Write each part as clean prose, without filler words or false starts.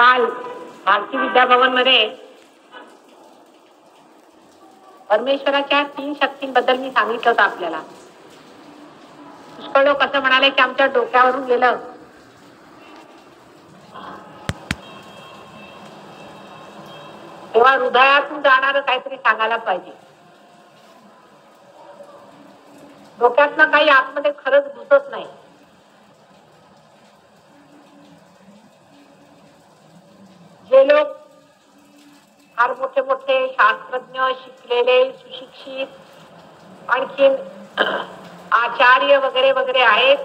काल भारती विद्याभवन मध्ये परमेश्वराच्या 3 शक्तींबद्दल मी सांगितलं होतं आपल्याला. पुष्कळ लोक असं म्हणाले की आमच्या डोक्यावरून गेलं. तेव्हा हृदयातून जाणारं काहीतरी सांगायला पाहिजे. डोक्यातनं काही आतमध्ये खरंच घुसत नाही. जे लोक फार मोठे मोठे शास्त्रज्ञ, शिकलेले, सुशिक्षित, आणखीन आचार्य वगैरे वगैरे आहेत,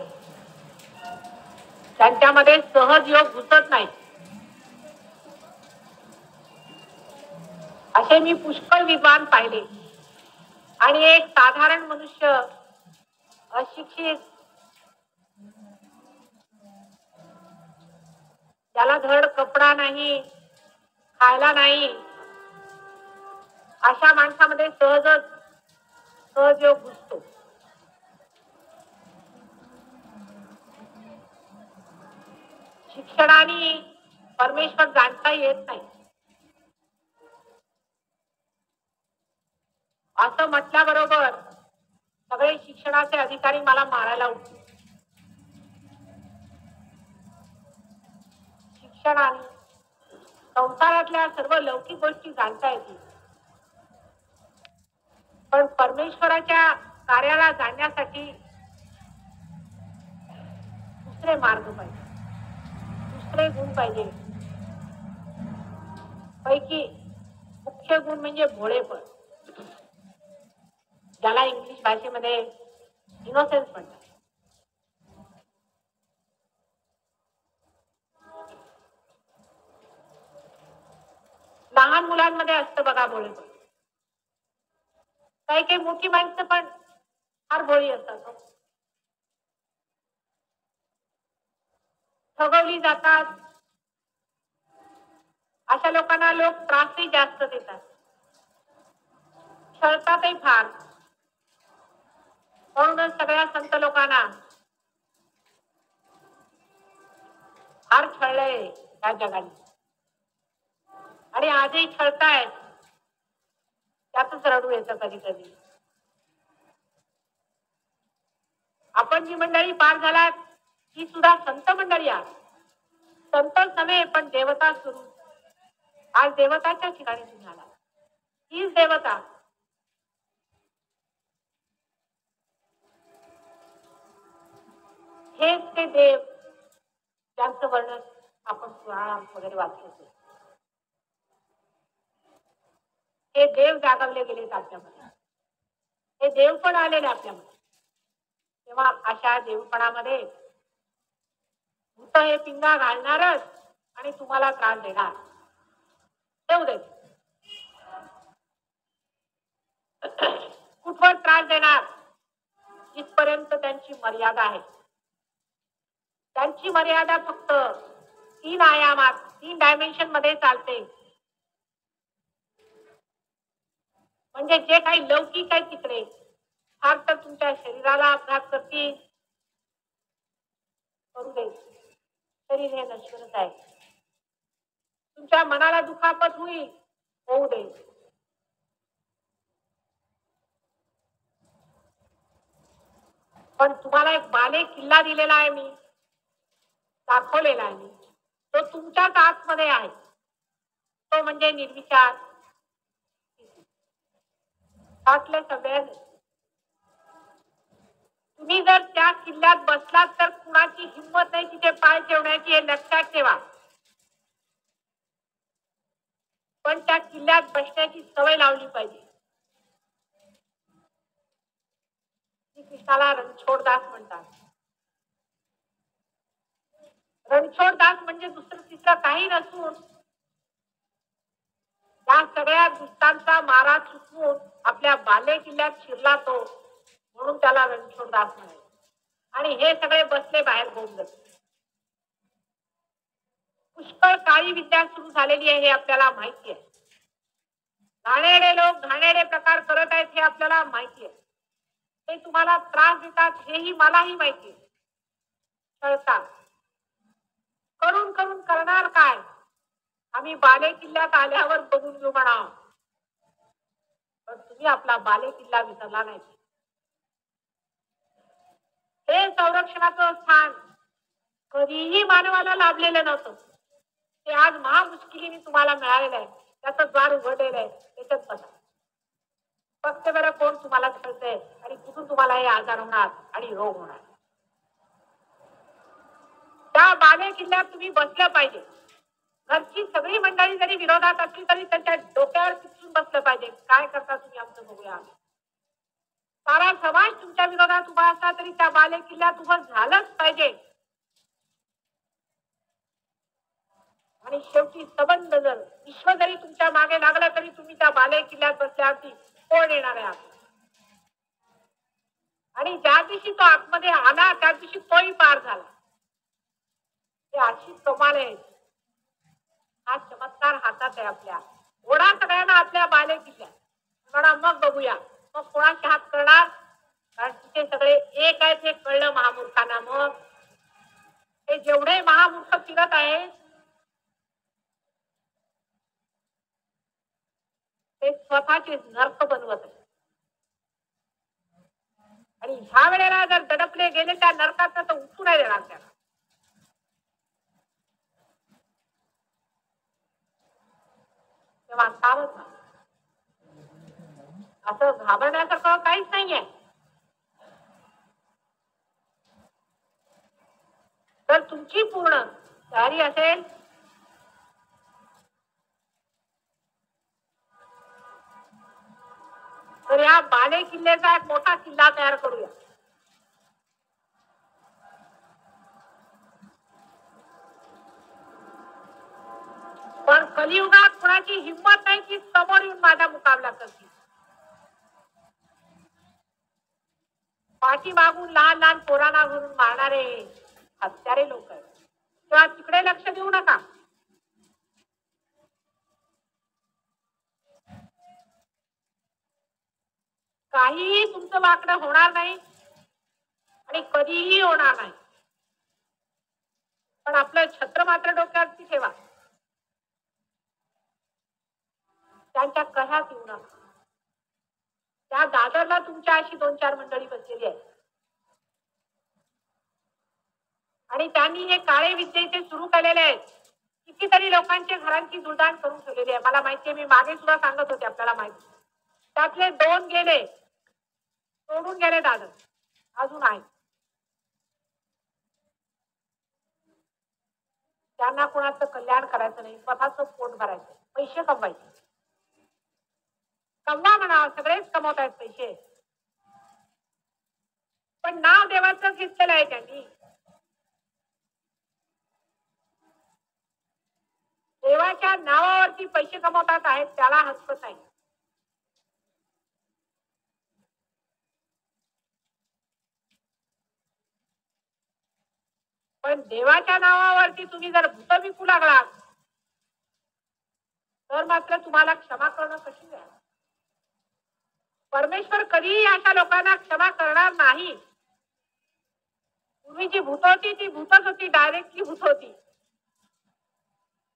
त्यांच्यामध्ये सहज योग घुसत नाही. असे मी पुष्कळ विद्वान पाहिले. आणि एक साधारण मनुष्य, अशिक्षित, त्याला धड कपडा नाही, खायला नाही, अशा माणसामध्ये सहज योग घुसतो. शिक्षणाने परमेश्वर जाणता येत नाही असं म्हटल्याबरोबर सगळे शिक्षणाचे अधिकारी मला मारायला उठले. शिक्षणाने संसारातल्या सर्व लौकिक गोष्टी जाणता येतील, पण परमेश्वराच्या कार्याला जाणण्यासाठी दुसरे मार्ग पाहिजे, दुसरे गुण पाहिजे. पैकी मुख्य गुण म्हणजे भोळेपण, ज्याला इंग्लिश भाषेमध्ये इनोसेन्स म्हणतात. लहान मुलांमध्ये असतं बघा भोळेपण. काही काही मोठी माणसं पण फार भोळी असतात. ठगवली जातात. अशा लोकांना लोक त्रासही जास्त देतात, छळतातही फार. म्हणूनच सगळ्या संत लोकांना फार छळलंय या जगाने, आणि आजही छळतायत. त्यातच रडू येतं कधी कधी. आपण जी मंडळी पार झालात ही सुद्धा संत मंडळी आहे. संतच नव्हे पण देवता सुरू. आज देवताच्या ठिकाणी तुम्ही आला. हीच देवता. हेच ते देव ज्यांचं वर्णन आपण पुराणात वगैरे वाचलं. हे देव जागवले गेलेत आपल्यामध्ये. हे देव पण आलेले आपल्यामध्ये. तेव्हा अशा देवपणामध्ये भूत हे पिंगा घालणारच आणि तुम्हाला त्रास देणार. देऊ दे. कुठवर त्रास देणार इथपर्यंत त्यांची मर्यादा आहे. त्यांची मर्यादा फक्त 3 आयामात, 3 डायमेन्शन मध्ये चालते. म्हणजे जे काही लौकिक आहे तिकडे फार तर तुमच्या शरीराला अपघात करतील, करू दे. शरीर हे नश्वरच आहे. तुमच्या मनाला दुखापत होईल, होऊ दे. पण तुम्हाला एक बाले किल्ला दिलेला आहे, मी दाखवलेला आहे. मी तो तुमच्याच आतमध्ये आहे. तो म्हणजे निर्विचार. आतले सगळे तुम्ही जर त्या किल्ल्यात बसलात तर कुणाची हिंमत नाही तिथे पाय ठेवण्याची, हे लक्षात ठेवा. पण त्या किल्ल्यात बसण्याची सवय लावली पाहिजे. कृष्णाला रणछोडदास म्हणतात. रणछोडदास म्हणजे दुसरं तिसरं काही नसून त्या सगळ्या दुष्टांचा मारा चुकवून आपल्या बाले किल्ल्यात शिरला तो, म्हणून त्याला रणछोडदास म्हणाले. आणि हे सगळे बसले बाहेर बोंबलत. पुष्कळ काळी विद्या सुरू झालेली आहे हे आपल्याला माहिती आहे. घाणेरडे लोक घाणेरडे प्रकार करत आहेत हे आपल्याला माहिती आहे. ते तुम्हाला त्रास देतात हेही मलाही माहिती आहे. छळतात. करून करून करणार काय? आम्ही बाले किल्ल्यात आल्यावर बघून घेऊ म्हणा, पण तुम्ही आपला बाले किल्ला विसरला नाही. हे संरक्षणाचं स्थान कधीही मानवाला लाभलेलं नव्हतं. ते आज महामुश्किलीने तुम्हाला मिळालेलं आहे. त्याचं द्वार उघडलेलं आहे. त्याच्यात बसा. फक्त बरं कोण तुम्हाला कळतंय आणि कुठून तुम्हाला हे आजार होणार आणि रोग होणार. त्या बाले किल्ल्यात तुम्ही बसलं पाहिजे. घरची सगळी मंडळी जरी विरोधात असली तरी त्यांच्या डोक्यावर चिपसून बसलं पाहिजे. काय करता तुम्ही आमचं बघूया. सारा समाज तुमच्या विरोधात उभा असला तरी त्या बाले किल्ल्यात उभं झालंच पाहिजे. आणि शेवटी संबंध जर विश्व जरी तुमच्या मागे लागलं तरी तुम्ही त्या बाले किल्ल्यात बसल्यावरती कोण येणार आहे. आणि ज्या दिवशी तो आतमध्ये आला त्या दिवशी तोही पार झाला. हे अशी कमाल आहे. हा चमत्कार हातात आहे आपल्या. ओढा सगळ्यांना आपल्या बाले किल्ल्यात म्हणा, मग बघूया मग कोणाचे हात करणार. कारण तिथे सगळे एक आहेत हे कळलं महामूर्खांना. मग हे जेवढे महामूर्ख फिरत आहेत ते स्वतःचे नर्क बनवत आहेत. आणि ह्या वेळेला जर दडपले गेले त्या नरकात तर उठू नाही देणार त्याला. तेव्हा सावध असं घाबरण्यासारखं काहीच नाहीये. तर तुमची पूर्ण तयारी असेल तर या बाले किल्ल्याचा एक मोठा किल्ला तयार करूया. पण कलियुगात कुणाची हिंमत नाही की समोर येऊन माझा मुकाबला करतील. पाठी मागून लहान लहान पोरांना घरून मारणारे हत्यारे लोक आहेत. तेव्हा तिकडे लक्ष देऊ नका. काहीही तुमचं वाकडं होणार नाही आणि कधीही होणार नाही. पण आपलं छत्र मात्र डोक्यावरती ठेवा. त्यांच्या कह्यात येऊ नका. त्या दादरला तुमच्या अशी 2-4 मंडळी बसलेली आहे आणि त्यांनी हे काळे विद्ये इथे सुरू केलेले आहेत. कितीतरी लोकांच्या घरांची जुळदाण करून ठेवलेली आहे. मला माहितीये, मी मागे सुद्धा सांगत होते आपल्याला माहिती. त्यातले 2 गेले, सोडून गेले दादर. अजून आहे. त्यांना कोणाचं कल्याण करायचं नाही, स्वतःचं पोट भरायचं, पैसे कमवायचे. कमवा म्हणा, सगळेच कमवत आहेत पैसे, पण नाव देवाचं घेतलेलं आहे त्यांनी. देवाच्या नावावरती पैसे कमवतात आहेत त्याला हसत आहे. पण देवाच्या नावावरती तुम्ही जर भूत विकू लागलात तर मात्र तुम्हाला क्षमा करणं कशी आहे. परमेश्वर कधीही अशा लोकांना क्षमा करणार नाही. पूर्वी जी भूत होती ती भूतच होती, डायरेक्टली भूत होती.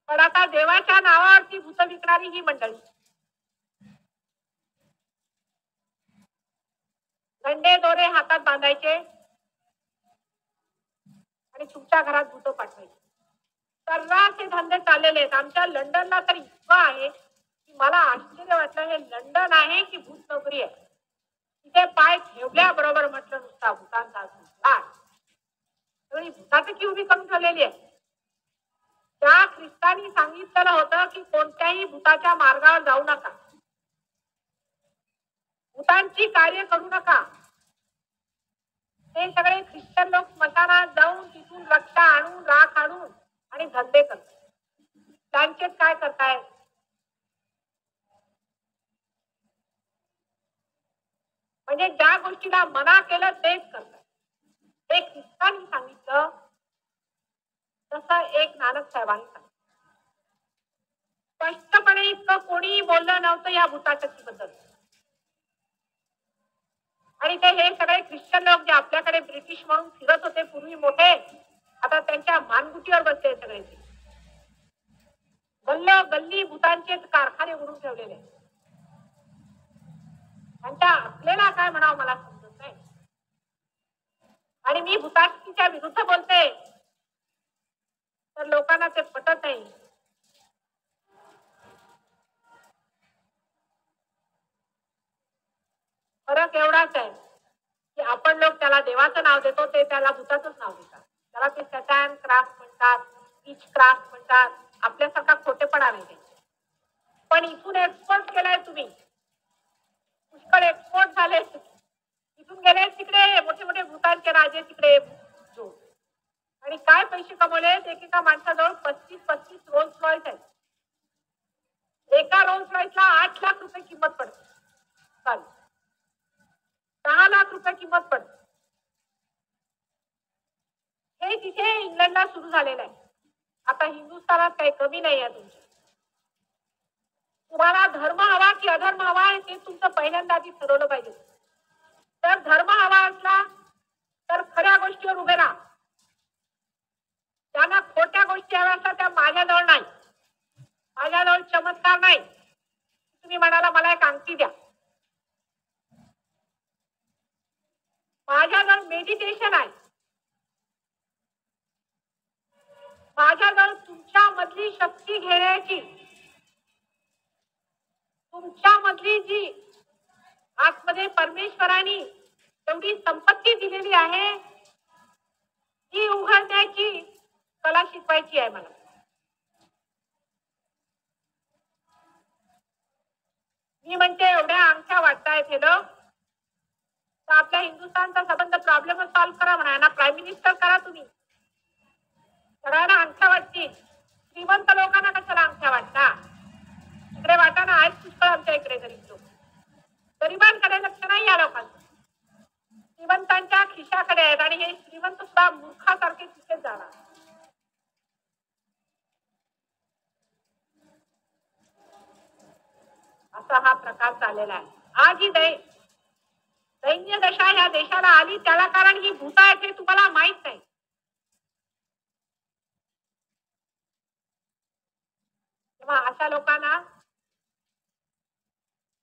पण आता देवाच्या नावावरती भूत विकणारी ही मंडळी, गंडे दोरे हातात बांधायचे आणि तुमच्या घरात भूत पाठवायचे. सर्रास हे धंदे चाललेले आहेत. आमच्या लंडनला तर इतकं आहे की मला आश्चर्य वाटलं. हे लंडन आहे की भूत नगरी आहे. तिथे पाय ठेवल्याबरोबर म्हटलं नुसता भूतांचा सगळी भूताची उभी करून ठेवलेली आहे. त्या ख्रिस्तानी सांगितलेलं होतं की कोणत्याही भूताच्या मार्गावर जाऊ नका, भूतांची कार्य करू नका. ते सगळे ख्रिश्चन लोक स्मशानात जाऊन तिथून रक्षा आणून राख आणून आणि धंदे करतात. त्यांचेच काय करताय. म्हणजे ज्या गोष्टीला मना केलं तेच करतात. एक ख्रिस्तानी सांगितलं तसं एक नानक साहेबांनी सांगितलं. स्पष्टपणे इतकं कोणीही बोललं नव्हतं या भूताटकीबद्दल. आणि ते हे सगळे ख्रिश्चन लोक जे आपल्याकडे ब्रिटिश म्हणून फिरत होते पूर्वी मोठे, आता त्यांच्या मानगुटीवर बसले सगळे. गल्ली भूतांचे कारखाने उडून ठेवलेले. त्यांच्या आपल्याला काय म्हणावं मला समजत नाही. आणि मी भूताटकीच्या विरुद्ध बोलते तर लोकांना ते पटत नाही. फरक एवढाच आहे की आपण लोक त्याला देवाचं नाव देतो, ते त्याला भूताचंच नाव देतात. त्याला ते सॅटॅन क्राफ्ट म्हणतात, विच क्राफ्ट म्हणतात. आपल्यासारखा खोटेपणा नाही. पण इथून एक्सपोर्ट केलाय तुम्ही, पुष्कळ एक्सपोर्ट झाले. इथून गेले तिकडे मोठे मोठे भूतांचे राजे तिकडे आणि काय पैसे कमवले. एकेका माणसाजवळ 35 रोल्स रॉयस आहेत. एका रोल्स रॉयसला 8 लाख रुपये किंमत पडते. चालेल, 10 लाख रुपये किंमत पडते. हे तिथे इंग्लंडला सुरू झालेलं आहे. आता हिंदुस्थानात काही कमी नाही आहे तुमच्या. तुम्हाला धर्म हवा की अधर्म हवा आहे ते तुमचं पहिल्यांदा आधी ठरवलं पाहिजे. तर धर्म हवा असला तर खऱ्या गोष्टीवर उभे राहा. त्यांना खोट्या गोष्टी हव्या असतात त्या माझ्याजवळ नाही. माझ्याजवळ चमत्कार नाही. तुम्ही म्हणाला मला एक अंगठी द्या, माझ्याजवळ मेडिटेशन आहे. माझ्याजवळ तुमच्या मधली शक्ती घेण्याची, तुमच्या मधली जी आतमध्ये परमेश्वराने एवढी संपत्ती दिलेली आहे ती उघडण्याची कला शिकवायची आहे मला. मी म्हणते एवढ्या अंगठ्या वाटतायत हे लोक, तर आपल्या हिंदुस्थानचा संबंध प्रॉब्लेम सॉल्व्ह करा म्हणा ना. प्राईम मिनिस्टर करा तुम्ही. सगळ्यांना अंगठ्या वाटतील. श्रीमंत लोकांना कशाला अंगठ्या वाटता. इकडे वाटा ना, आहेत पुष्कळ आमच्या इकडे गरीब लोक. गरिबांकडे लक्ष नाही या लोकांचं. श्रीमंतांच्या खिशाकडे आहेत आणि हे श्रीमंत सुद्धा मूर्खासारखे तिथेच जाणार. असा हा प्रकार चाललेला आहे. आज ही दैन्य दशा या देशाला आली त्याला कारण ही भूता आहेत हे तुम्हाला माहित नाही. तेव्हा अशा लोकांना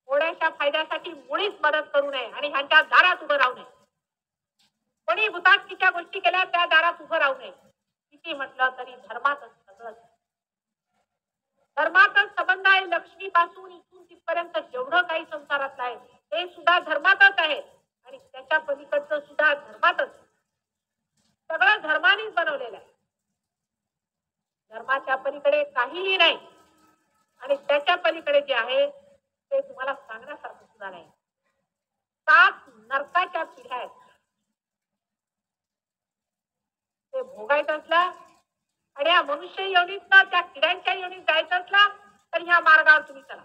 थोड्याशा फायद्यासाठी मुळीच मदत करू नये आणि ह्यांच्या दारात उभं राहू नये. कोणी भूताटकीच्या गोष्टी केल्या त्या दारात उभं राहू नये. किती म्हटलं तरी धर्मातच सगळं. धर्मातच संबंध आहे. लक्ष्मीपासून इथून तिथपर्यंत जेवढं काही संसारातलं आहे ते सुद्धा धर्मातच आहे आणि त्याच्या पलीकडचं सुद्धा धर्मातच. सगळं धर्मानेच बनवलेलं आहे. धर्माच्या पलीकडे काहीही नाही आणि त्याच्या पलीकडे जे आहे ते तुम्हाला सांगण्यासारखं सुद्धा नाही. 7 नरकाच्या पिढ्या आहेत. ते भोगायचं असलं आणि या मनुष्य योनीत त्या किड्यांच्या योनीत जायचं असला तर ह्या मार्गावर तुम्ही चला.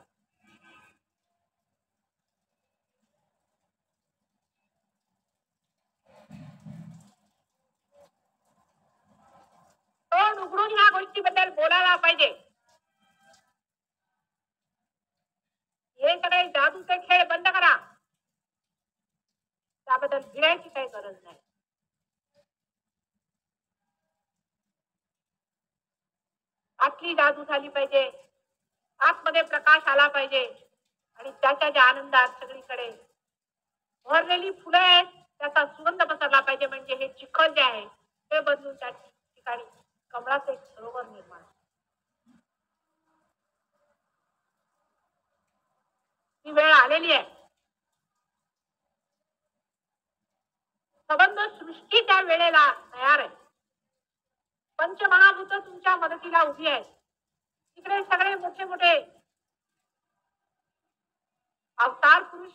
तोंड उघडून ह्या गोष्टीबद्दल बोलायला पाहिजे. हे सगळे जादूचे खेळ बंद करा. त्याबद्दल भिडायची काही गरज नाही. आतली जादू झाली पाहिजे, आतमध्ये प्रकाश आला पाहिजे आणि त्याच्या ज्या आनंदात सगळीकडे भरलेली फुलं आहेत त्याचा सुगंध पसरला पाहिजे. म्हणजे हे चिखल जे आहे ते बदलून त्या ठिकाणी कमळाचं एक सरोवर निर्माण. ही वेळ आलेली आहे. संबंध सृष्टी त्या वेळेला तयार आहे. पंचमहाभूत तुमच्या मदतीला उभी आहेत. तिकडे सगळे मोठे मोठे अवतार पुरुष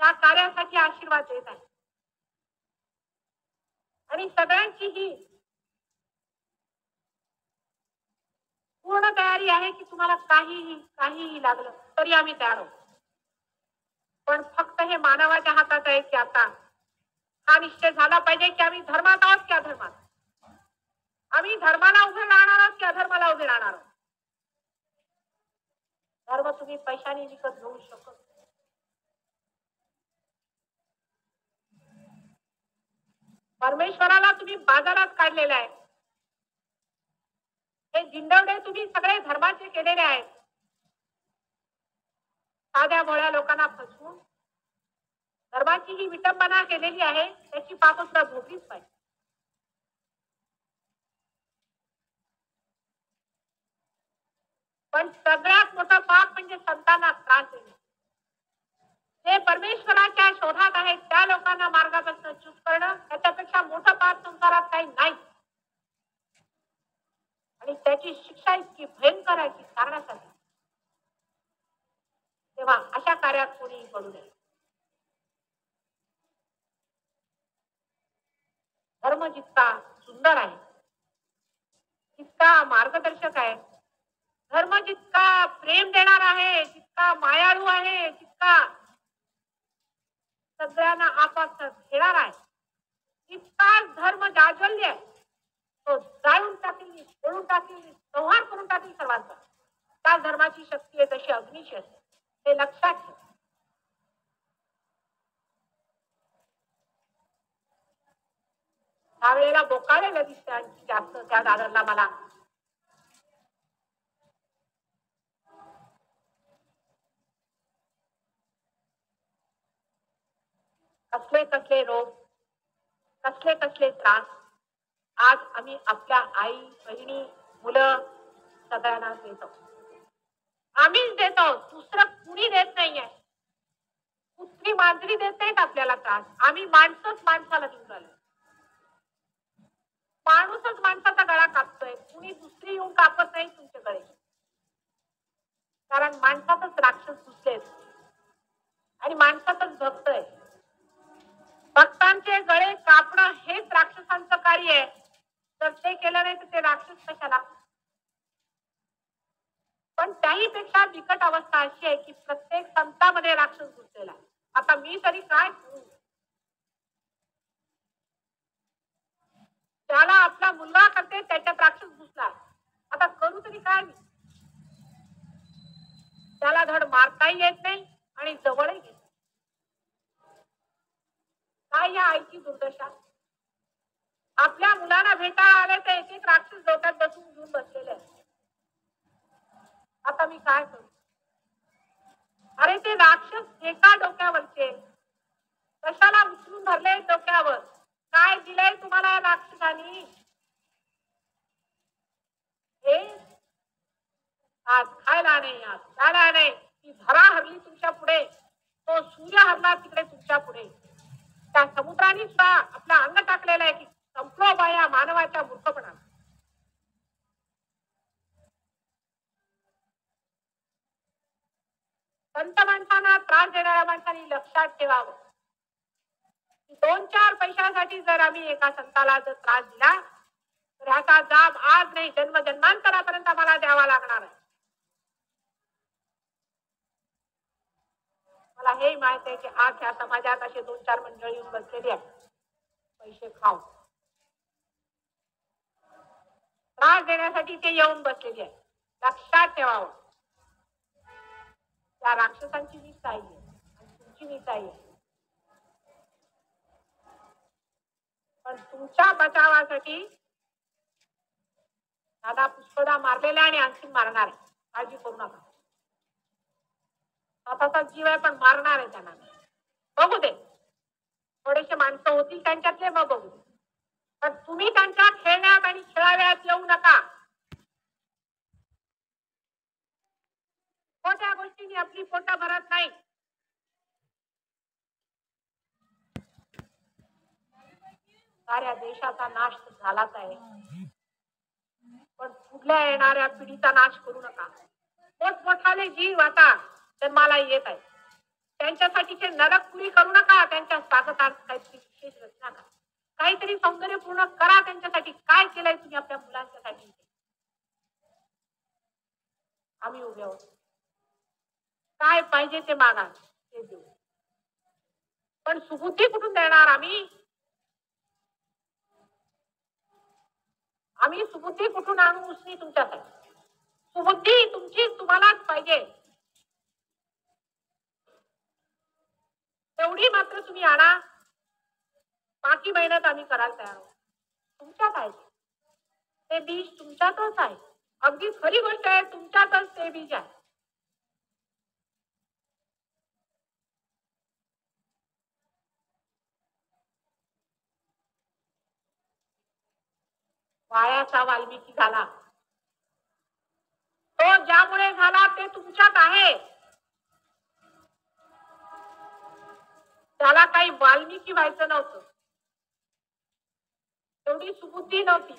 त्या कार्यासाठी आशीर्वाद देत आहेत आणि सगळ्यांची ही पूर्ण तयारी आहे की तुम्हाला काहीही लागलं तरी आम्ही तयार आहोत. पण फक्त हे मानवाच्या हातात आहे की आता हा निश्चय झाला पाहिजे की आम्ही धर्मात आहोत की अधर्मात. आम्ही धर्माला उभे राहणार आहोत की अधर्माला उभे राहणार आहोत. धर्म तुम्ही पैशाने विकत घेऊ शकत. परमेश्वराला तुम्ही बाजारात काढलेला आहे. हे जिंदवडे तुम्ही सगळे धर्माचे केलेले आहेत. साध्या भोळ्या लोकांना फसवून धर्माची ही विटंबना केलेली आहे, त्याची पाप सुद्धा भोगलीच पाहिजे. पण सगळ्यात मोठं पाप म्हणजे संतांना त्रास देणे. जे परमेश्वराच्या शोधात आहेत त्या लोकांना मार्गापासून च्यूत करणं, त्याच्यापेक्षा मोठं पाप संसारात काही नाही. आणि त्याची शिक्षा इतकी भयंकर आहे की कारणासाठी. तेव्हा अशा कार्यात कोणीही पडू नये. धर्म जितका सुंदर आहे, जितका मार्गदर्शक आहे, धर्म जितका प्रेम देणार आहे, जितका मायाळू आहे, जितका सगळ्यांना आपापसात घेणार आहे, तितकाच धर्म जाज्वल्य आहे. तो जाळून टाकील, फोडून टाकील, संहार करून टाकील सर्वांचा. त्या धर्माची शक्ती आहे तशी अग्नीची असते, हे लक्षात ठेव. त्यावेळेला बोकाळलेलं दिसतं आणखी जास्त त्या दादरला मला. कसले कसले रोग, कसले कसले त्रास आज आम्ही आपल्या आई बहिणी मुलं सगळ्यांना देतो. आम्हीच देतो, दुसरं कुणी देत नाहीये. कुत्री मांजरी देत नाहीत आपल्याला त्रास, आम्ही माणसंच माणसाला देऊन राहिलो. माणूसच माणसाचा गळा कापतोय, कुणी दुसरी येऊन कापत नाही तुमच्याकडे. कारण माणसातच राक्षस घुसलेत आणि माणसातच भक्त आहे. भक्तांचे गळे कापणं हेच राक्षसांचं कार्य आहे. जर ते केलं नाही तर ते राक्षस कशाला. पण त्याहीपेक्षा बिकट अवस्था अशी आहे की प्रत्येक संतामध्ये राक्षस घुसलेला आहे. आता मी तरी काय करू. त्याला आपला मुलगा करते त्याच्यात राक्षस घुसला, आता करू तरी काय मी. त्याला धड मारताही येत नाही आणि जवळही घेत. काय या आईची दुर्दशा. आपल्या मुलांना भेटायला आले तर एक एक राक्षस डोक्यात बसून घेऊन बसलेले आहे. आता मी काय करू. अरे ते राक्षस एका डोक्यावरचे कशाला उचलून धरले डोक्यावर. काय दिलंय तुम्हाला या राक्षसांनी. हे आज खायला नाही, आज प्यायला नाही. ती धरा हरली तुमच्या पुढे, तो सूर्य हरला तिकडे तुमच्या पुढे. त्या समुद्राने सुद्धा आपला अंग टाकलेला आहे की संपलो बा या मानवाच्या मूर्खपणा. संत माणसांना त्रास देणाऱ्या माणसांनी लक्षात ठेवावं. 2-4 पैशासाठी जर आम्ही एका संताला जर त्रास दिला तर ह्याचा जाब आज नाही जन्मजन्मांतरापर्यंत आम्हाला द्यावा लागणार आहे. मला हे माहित आहे की आज ह्या समाजात असे 2-4 मंडळी येऊन बसलेली आहेत पैसे खाऊन. त्रास देण्यासाठी ते येऊन बसलेली आहे. लक्षात ठेवावं. त्या राक्षसांची निसाई आहे आणि तुमची निसाई आहे. पण तुमच्या बचावासाठी दादा पुष्कळदा मारलेला आणि आणखी मारणार आहे. काळजी करू नका. स्वतःचा जीव आहे पण मारणार आहे त्यांना. बघू दे थोडेसे माणसं होतील त्यांच्यातले, मग बघू दे. पण तुम्ही त्यांच्या खेळण्यात आणि खेळावेळात येऊ नका. छोट्या गोष्टींनी आपली पोट भरत नाही. साऱ्या देशाचा नाश झालाच आहे, पण पुढल्या येणाऱ्या पिढीचा नाश करू नका. मोठमोठाले जीव आता जन्माला येत आहे, त्यांच्यासाठीचे नरकपुरी करू नका. त्यांच्या स्वागतार्थ काहीतरी विशेष रचना करा, काहीतरी सौंदर्यपूर्ण करा त्यांच्यासाठी. काय केलंय तुम्ही आपल्या मुलांच्यासाठी. आम्ही उभे आहोत. काय पाहिजे ते मागा, ते देऊ. पण सुबुद्धी कुठून देणार आम्ही. आम्ही सुबुद्धी कुठून आणू उसनी तुमच्यासाठी. सुबुद्धी तुमची तुम्हालाच पाहिजे, तेवढी मात्र तुम्ही आणा. बाकी मेहनत आम्ही करायला तयार आहोत. तुमच्यात आहे ते बीज, तुमच्यातच आहे. अगदी खरी गोष्ट आहे, तुमच्यातच ते बीज आहे. वायाचा वाल्मिकी झाला, तो ज्यामुळे झाला ते तुमच्यात आहे. त्याला काही वाल्मिकी व्हायचं नव्हतं, तेवढी सुबुद्धी नव्हती.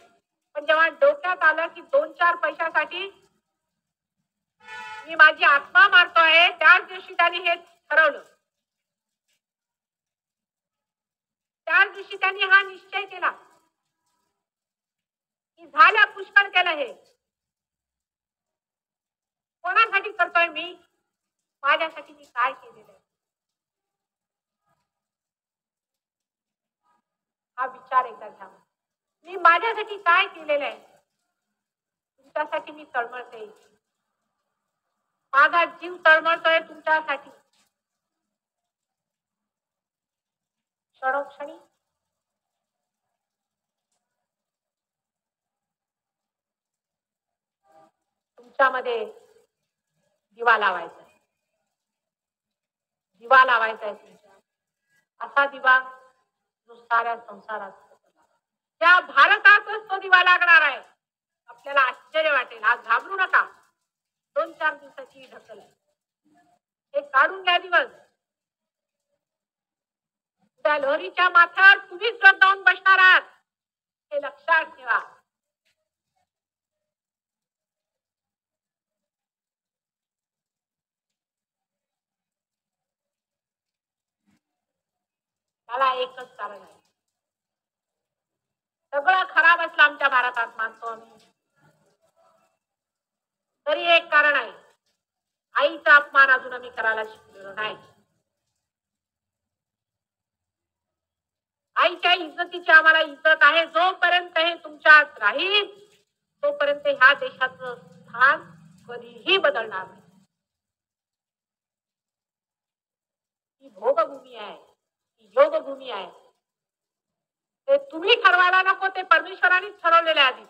पण जेव्हा डोक्यात आलं की 2-4 पैशासाठी मी माझी आत्मा मारतोय, त्याच दिवशी त्यांनी हे ठरवलं. त्याच दिवशी त्यांनी हा निश्चय केला की झाल्या, पुष्कळ केलं. हे कोणासाठी करतोय मी? माझ्यासाठी मी काय केलेलं आहे हा विचार एकदा घ्या. मी माझ्यासाठी काय केलेलं आहे? तुमच्यासाठी मी तळमळते, माझा जीव तळमळतोय तुमच्यासाठी. क्षणोक्षणी तुमच्यामध्ये दिवा लावायचा आहे, दिवा लावायचा आहे तुमच्या. असा दिवा जो साऱ्या संसारात, त्या भारतातच तो दिवा लागणार आहे. आपल्याला आश्चर्य वाटेल. आज घाबरू नका, 2-4 दिवसाची ढकल आहे, हे काढून घ्या दिवस. त्या लोहरीच्या माथ्यावर तुम्हीच लोक जाऊन बसणार आहात, हे लक्षात ठेवा. त्याला एकच कारण आहे. सगळं खराब असलं आमच्या भारतात, मानतो आम्ही, तरी एक कारण आहे. आईचा अपमान अजून आम्ही करायला शिकलेलो नाही. आईच्या इज्जतीची आम्हाला इज्जत आहे. जोपर्यंत हे तुमच्यात राहील तोपर्यंत ह्या देशाचं स्थान कधीही बदलणार नाही. ही भोगभूमी आहे, ही योगभूमी आहे. ते तुम्ही ठरवायला नको, ते परमेश्वरानेच ठरवलेले आधी.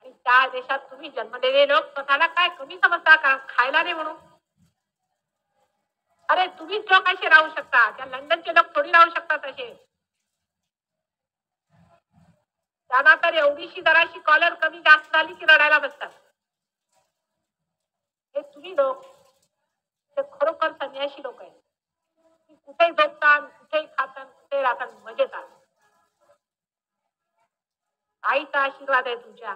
आणि त्या देशात तुम्ही जन्मलेले लोक स्वतःला काय कमी समजता का? खायला नाही म्हणून? अरे तुम्हीच लोक असे राहू शकता, त्या लंडनचे लोक थोडी राहू शकतात असे. त्यांना तर एवढीशी जराशी कॉलर कमी जास्त झाली की रडायला बसतात. हे तुम्ही लोक ते खरोखर संन्याशी लोक आहेत. कुठे झोपतात, कुठे खातात, कुठे राहतात, मजेत आहे. आईचा आशीर्वाद आहे तुमच्या.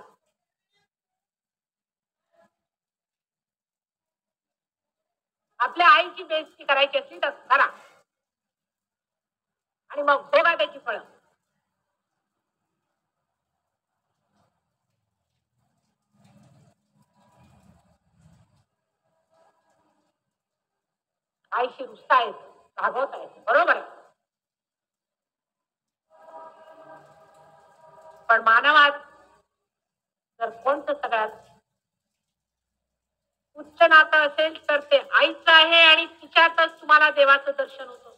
आपल्या आईची बेइज्जती करायची असली तर करा, आणि मग भोगा त्याची फळं. आईशी रुसता येतो, रागवता येतो, बरोबर आहे. पण मानवात जर कोणतं सगळ्यात उच्च नातं असेल तर ते आईचं आहे, आणि तिच्यातच तुम्हाला देवाचं दर्शन होतं.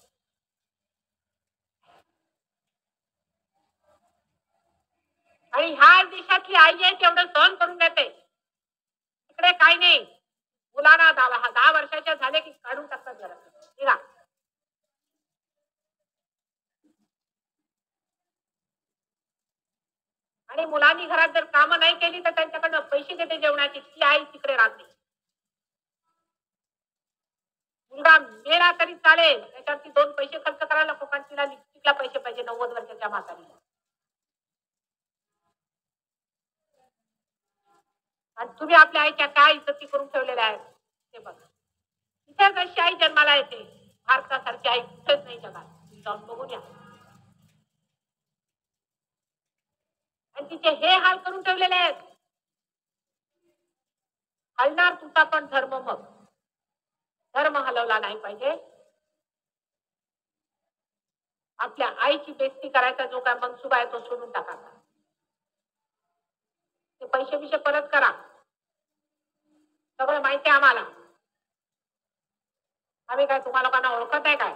आणि ह्या देशातली आई आहे तेवढं सहन करून घेते. इकडे काही नाही, मुलांना 10 वर्षाच्या झाले की काढून टाकतात घरात, निघा. आणि मुलांनी घरात जर कामं नाही केली तर त्यांच्याकडनं पैसे घेते जेवणाची, ती आई तिकडे राहते. मुलगा मेला तरी चालेल, त्याच्यावरती 2 पैसे खर्च करायला नको, कारण तिला लिपस्टिकला पैसे पाहिजे 90 वर्षाच्या म्हातारीला. आणि तुम्ही आपल्या आईच्या काय इज्जती करून ठेवलेल्या आहेत ते बघा. इथे जशी आई जन्माला येते, भारतासारखी आई कुठेच नाही जगात. जाऊन बघून या. आणि तिचे हे हाल करून ठेवलेले आहेत. हलणार तुमचा पण धर्म, मग धर्म हलवला नाही पाहिजे. आपल्या आईची बेइज्जती करायचा जो काय मनसुबा आहे तो सोडून टाका. ते पैसे परत करा, सगळं माहिती आहे आम्हाला. आम्ही काय तुम्हाला लोकांना ओळखत आहे काय?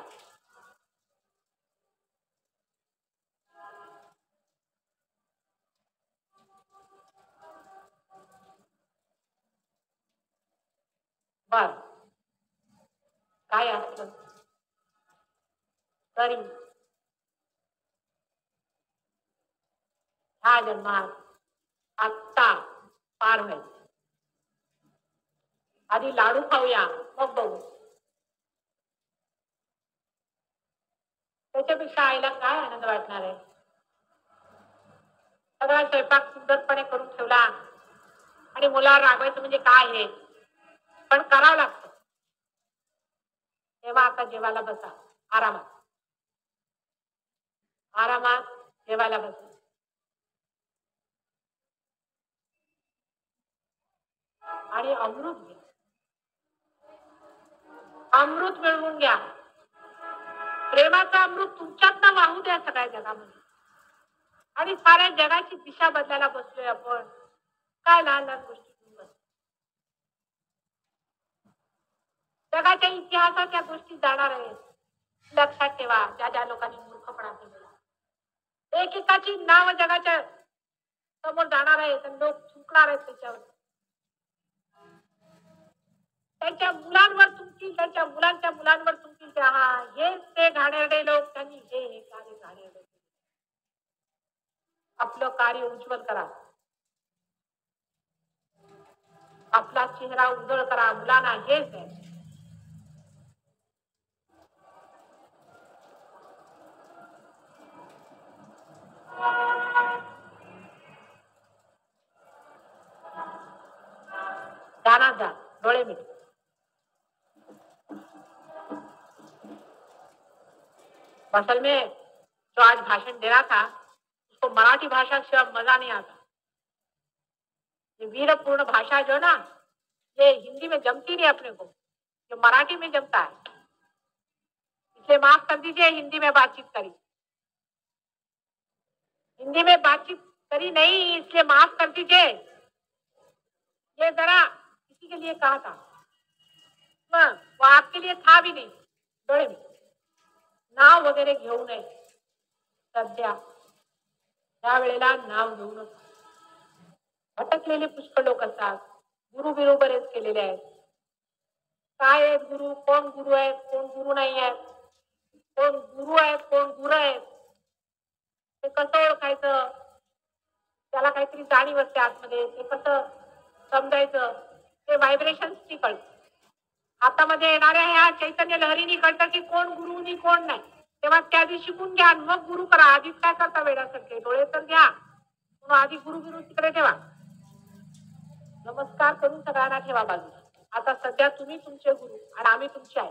बर काय असतं तरी ह्या जन्मात आत्ता पार व्हायचं. आधी लाडू खाऊया मग बघू. त्याच्यापेक्षा आईला काय आनंद वाटणार आहे. सगळा स्वयंपाक सुंदरपणे करून ठेवला आणि मुलावर रागवायचं म्हणजे काय हे, पण करावं लागतं. तेव्हा आता जेवायला बसा आरामात, आरामात जेवायला बसा. आणि अमृत घ्या, अमृत मिळवून घ्या. प्रेमाचं अमृत तुमच्यात ना वाहू द्या सगळ्या जगामध्ये. आणि साऱ्या जगाची दिशा बदलायला बसलोय आपण. काय लहान लहान गोष्टी घेऊन बसतो. जगाच्या इतिहासात या गोष्टी जाणार आहेत. लक्षात ठेवा, ज्या ज्या लोकांनी मूर्खपणा केलेला. एकेकाची नाव जगाच्या समोर जाणार आहे तर लोक थुंकणार आहेत त्याच्यावर. त्यांच्या मुलांवर तुमची, त्यांच्या मुलांच्या मुलांवर तुमची. हा हेच ते घाणेरडे लोक, त्यांनी हे कार्य घाणेरडे. आपलं कार्य उज्ज्वल करा, आपला चेहरा उजळ करा. मुलांना हेच आहे. ध्यानात जा, डोळे मिट. असल में जो आज भाषण दे रहा था उसको मराठी भाषा से मजा नहीं आता. ये वीरपूर्ण भाषा जो ना, ये हिंदी में जमती नहीं अपने को, जो मराठी में जमता है. इसलिए माफ कर दीजिए, हिंदी में बातचीत करी. हिंदी में बातचीत करी नहीं, इसलिए माफ कर दीजिए. ये जरा किसी के लिए कहा था, वो आपके लिए था भी नहीं. डोळे में नाव वगैरे घेऊ नये सध्या. त्यावेळेला नाव घेऊ नका. भटकलेले पुष्कळ लोक असतात. गुरु बिरू बरेच केलेले आहेत. काय आहेत गुरु, कोण गुरु आहेत, कोण गुरु नाही आहेत, कोण गुरु आहेत, कोण गुरु आहेत, ते कसं ओळखायचं. त्याला काहीतरी जाणीव असते आतमध्ये, ते कसं समजायचं. ते व्हायब्रेशन्सनी कळतं. हातामध्ये येणाऱ्या ह्या चैतन्य लहरीनी कळतं की कोण गुरु आणि कोण नाही. तेव्हा त्या आधी शिकून घ्या, मग गुरु करा. आधीच काय करता वेळासारखे. डोळे तर घ्या, म्हणून आधी गुरु गुरु तिकडे ठेवा. नमस्कार करून सगळ्यांना ठेवा बाजूला. आता सध्या तुम्ही तुमचे गुरु आणि आम्ही तुमचे आहे.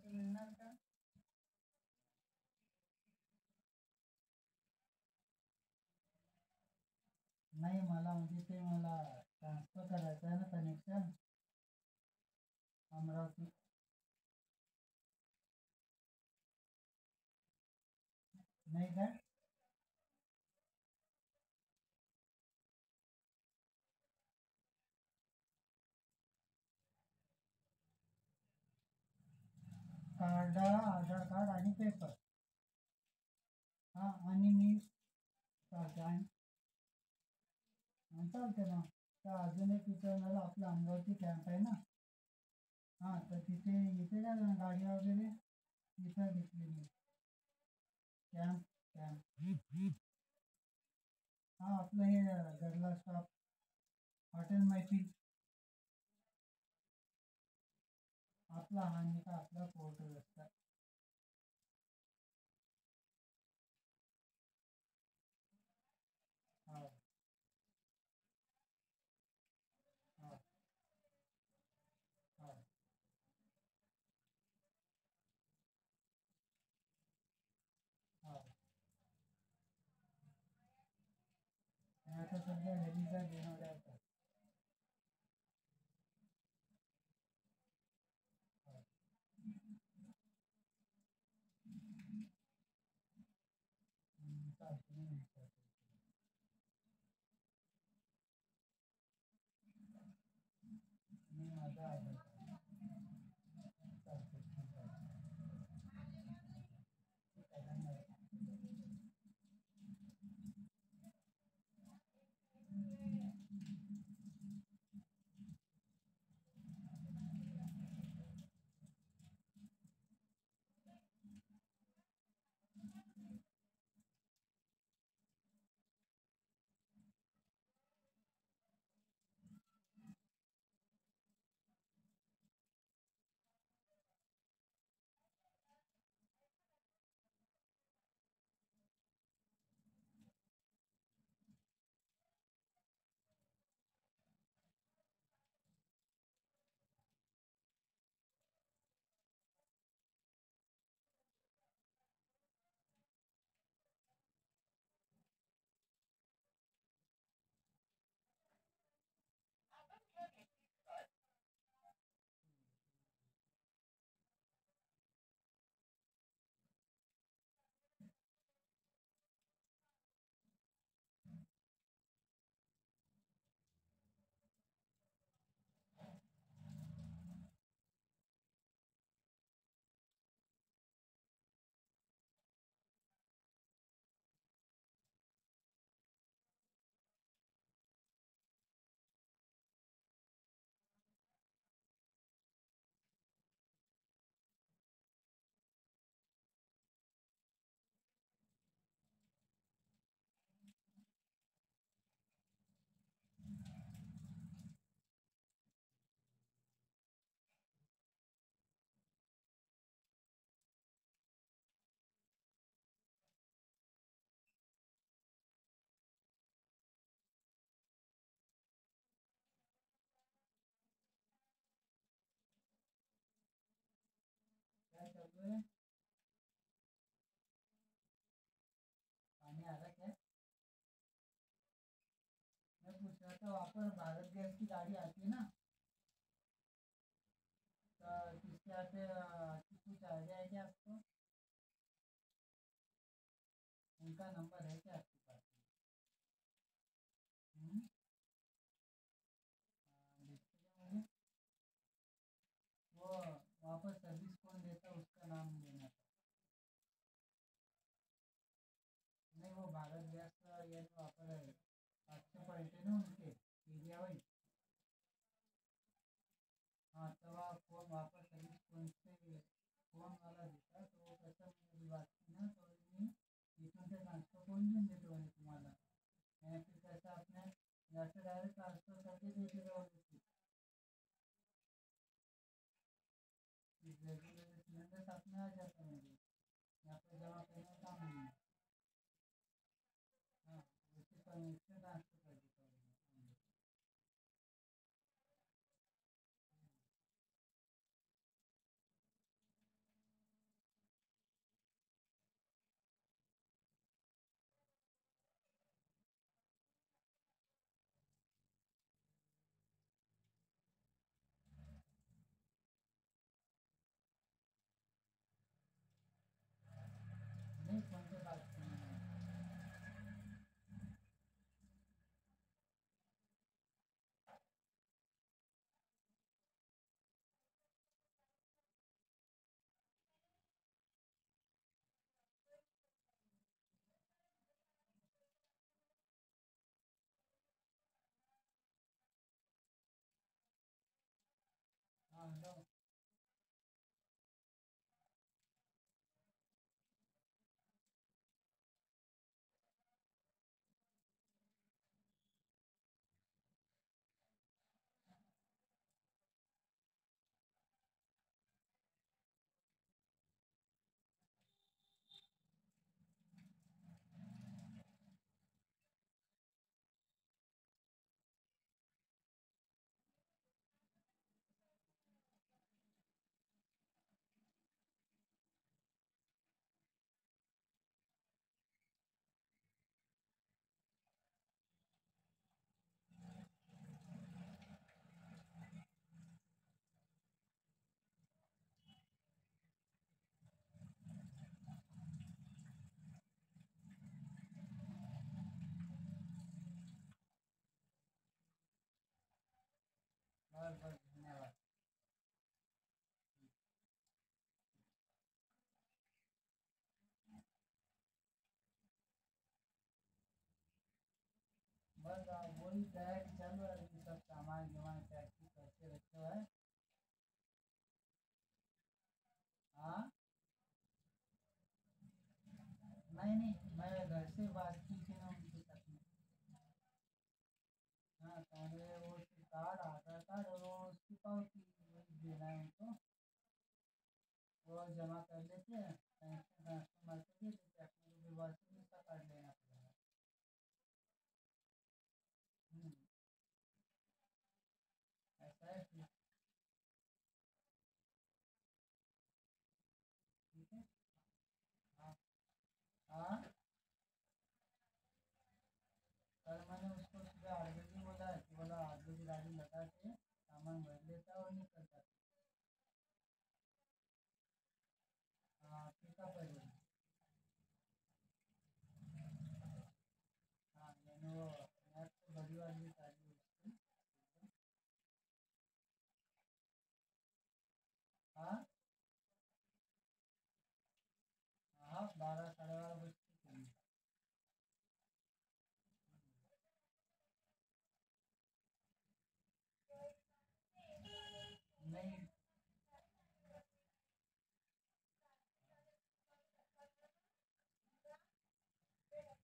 मिळणार का? नाही, मला म्हणजे ते मला ट्रान्सफर करायचं आहे ना कनेक्शन अमरावती. नाही काय? कार्ड, आधार कार्ड आणि पेपर. हां, आणि मी चालते आणि चालते ना. तर अजून एक विचारणारा, आपलं अमरावती कॅम्प आहे ना. हां, तर तिथे येते का गाडी वगैरे? तिथं घेतलेली कॅम्प. कॅम्प हां, आपलं हे गरला स्टॉप, हॉटेल मैफिल. आपला हा नाही का, आपला फोर्ट रस्ता. हो हो हो. हो. आणि आता सध्या लेडीजला देणाऱ्या होतात. हो. चालते मी विचारतो. मी माझा आधार कार्ड. चालते, ठीक आहे. ठीक आहे, धन्यवाद. काय चालू आहे? पानी आ रहा क्या? मैं पूछ रहा था, वहाँ पर भारत गैस की गाड़ी आती है ना, तो किसके आते कुछ आइडिया है क्या आपको? उनका नंबर है क्या आपके पास? हम्म? देखते क्या मुझे? वो वहाँ पर सर्विस कौन देता है, उसका नाम देना था. नहीं, वो भारत गैस का ये तो वहाँ पर है, अच्छे पलटे ना उनके एरिया वाइज. हाँ, तो वहाँ फोन वहाँ पर सर्विस कौन से फोन वाला देता, तो कसं मी बात की ना, तो मी इथून ते ट्रान्सफर करून देऊन देतो म्हणे तुम्हाला. आणि फिर कसं आपल्या जास्त डायरेक्ट ट्रान्सफर करके दे देगा वो. रेगुलर सिलेंडर साथ में आ जाता है मुझे, यहाँ पर जमा करने का काम नहीं है. हाँ, उसी पर मैं इससे ट्रांसफर कर देता हूँ. बस बस धन्यवाद. बस वही तैयारी चल रहा है कि सब सामान वामान पैक करके रखे हुआ है. हाँ नहीं नहीं, मैं घर से बात की थी ना उनके साथ में. हाँ तो मुझे वो कार्ड, आधार कार्ड और वो उसकी पावती वही देना है उनको. वो जमा कर लेते हैं, बैंक में ट्रांसफर मार के दे देते हैं. अपने को फिर बाद में दूसरा कार्ड लेना पड़ेगा. हम्म, ऐसा है फिर. ठीक है. हाँ हाँ. कल मैंने उसको सुबह 8 बजे बोला है कि बोला 8 बजे गाड़ी लगा के सामान भर लेता है और निकल जाता है. हाँ पिकअप है वो. हाँ मैंने वो मैप से बड़ी वाली निकाली है उसकी. हाँ हाँ 12 साढ़े 12 बजे चली. नहीं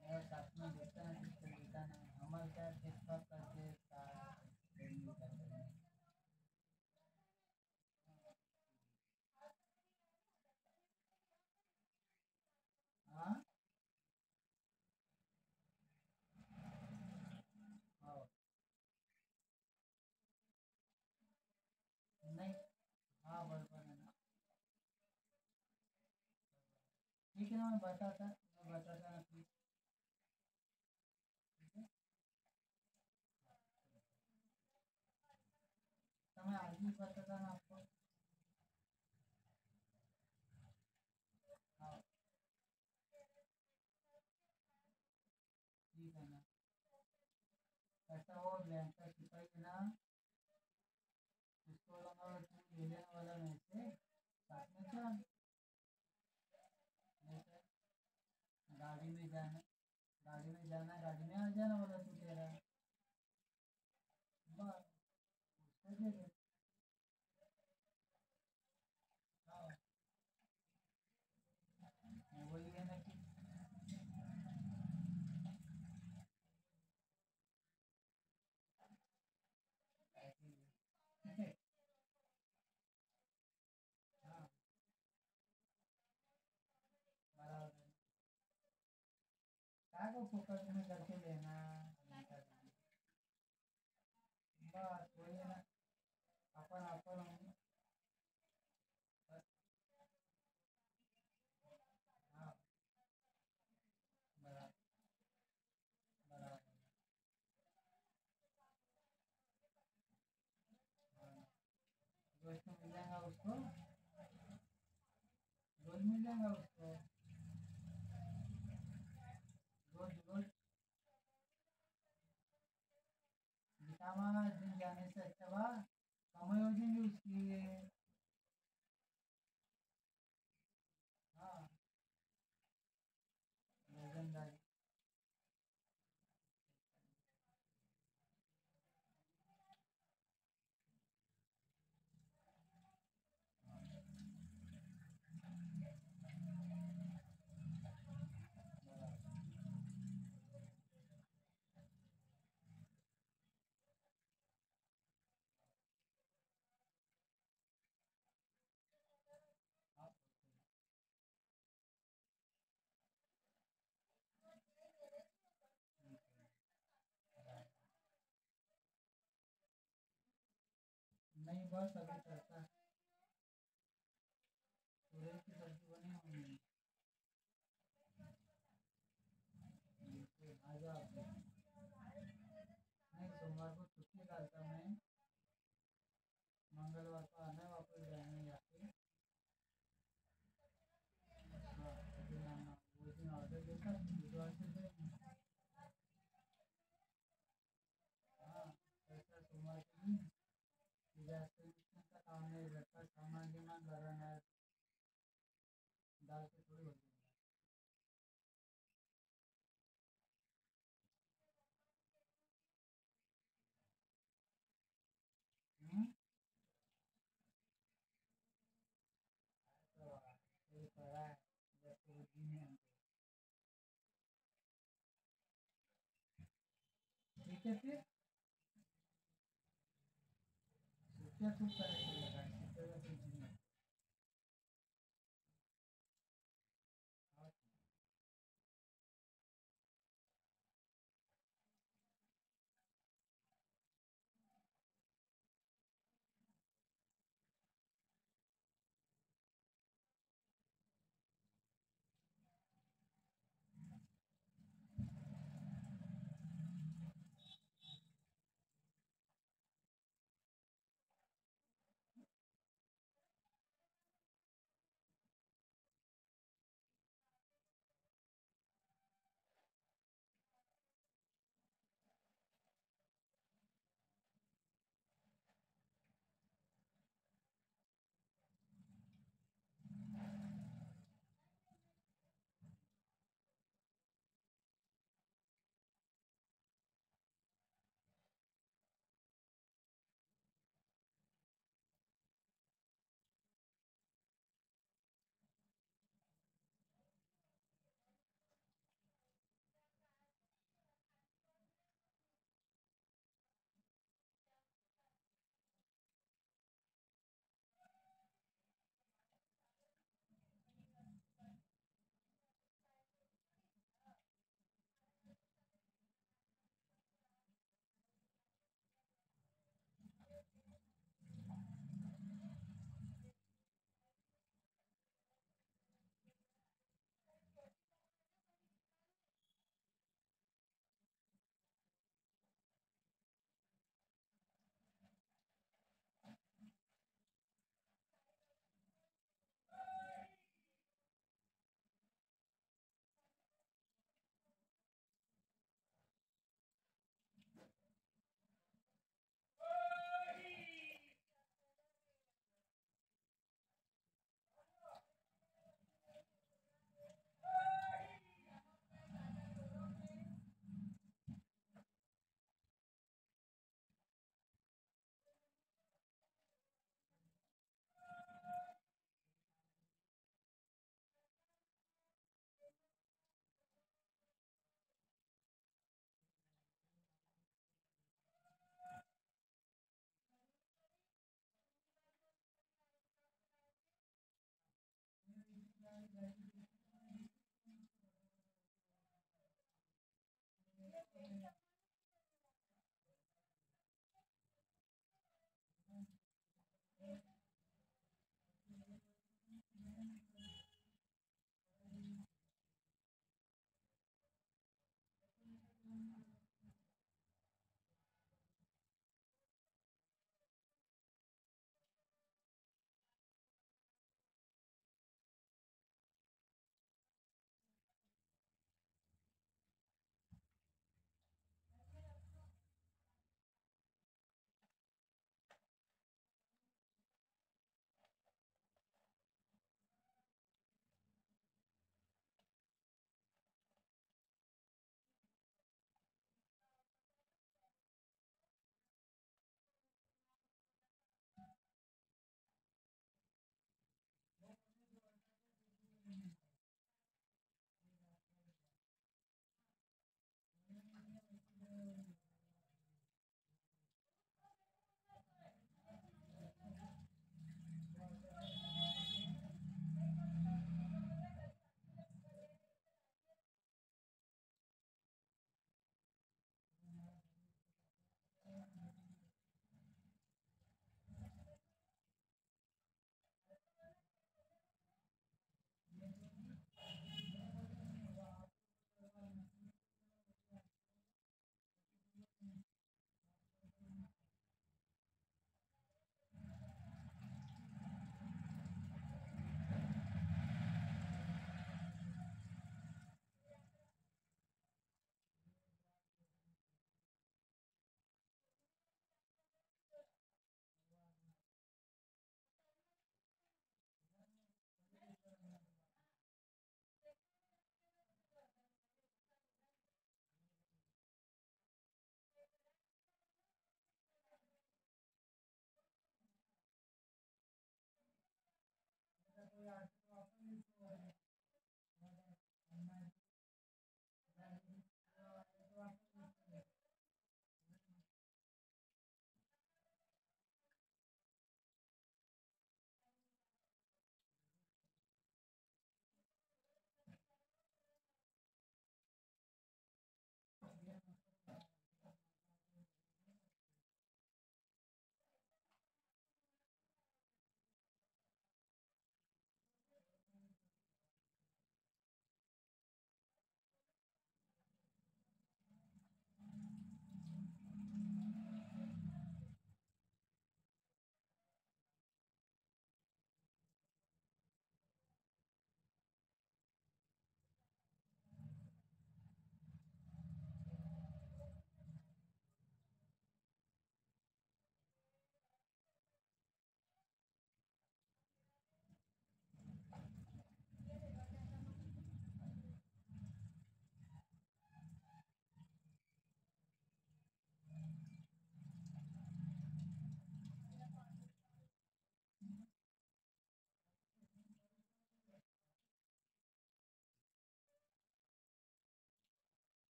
मेरा साथ में देखता है कुछ लेता नहीं. हमारे क्या ठीक ठाक करके हाँ हाँ नहीं. हाँ बराबर है ना. ठीक है ना, मैं बताता ना ठीक. ठीक है. तो मैं आज भी बताता ना आपको. हाँ ठीक है ना. ऐसा हो ब्लैंकर सिपाही है ना, उसको लगा तू ले लेने वाला नहीं से साथ में चल. नहीं सर, गाड़ी में जाना, गाड़ी में जाना, गाड़ी में आ जाना वाला तू तेरा. बस उससे दे दे. हाँ वही है ना कि ऐसे ही है. हाँ बराबर है. क्या को फोकस में करके लेना नहीं करना. बस वही है ना. अपन अपन बस. हाँ बराबर बराबर. हाँ दोस्त मिल जाएगा उसको. रोज मिल जाएगा उसको. रोज रोज बितावा दिन जाने से अच्छा बा. कमाई हो जाएंगे उसकी. हाँ रोजंदारी. बराबर. हाँ ठीक है. बराबर. नहीं बस अभी करता है. सूरज की सब्जी बनी होगी. बिल्कुल आ जाओ आप. नहीं सोमवार को छुट्टी डालता मैं. मंगलवार को आना है वापस जाएंगे यहाँ पे. हाँ वो दिन आना, वो दिन ऑर्डर देता बुधवार से देंगे. हाँ ऐसा सोमवार के दिन नाही रखा सामान गिमान भरा नाही दाल से थोड़ी होती है हम्म? तो ये पड़ा है जब तो जी में हमको ठीक है फिर क्या तू करे लगा सीधे तो जी में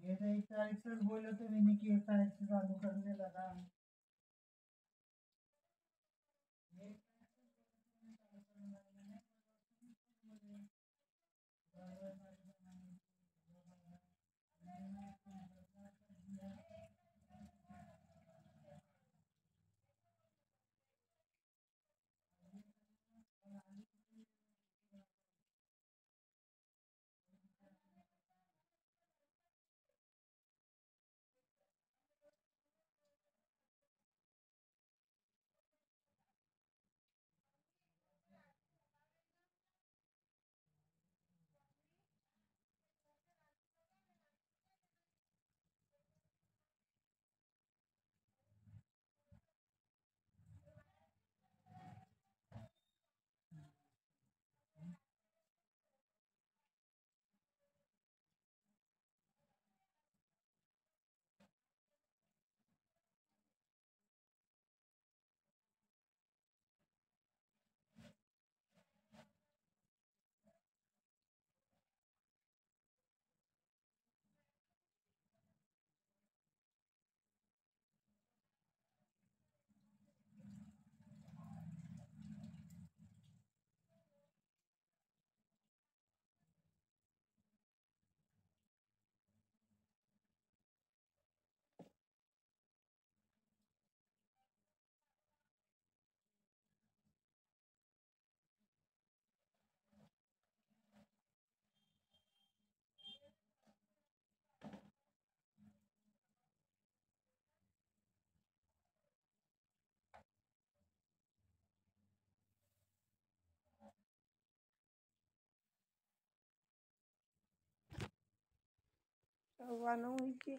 ये तो 1 तारीख से बोले थे मैंने कि 1 तारीख से चालू करने लगा। सव्वा 9 की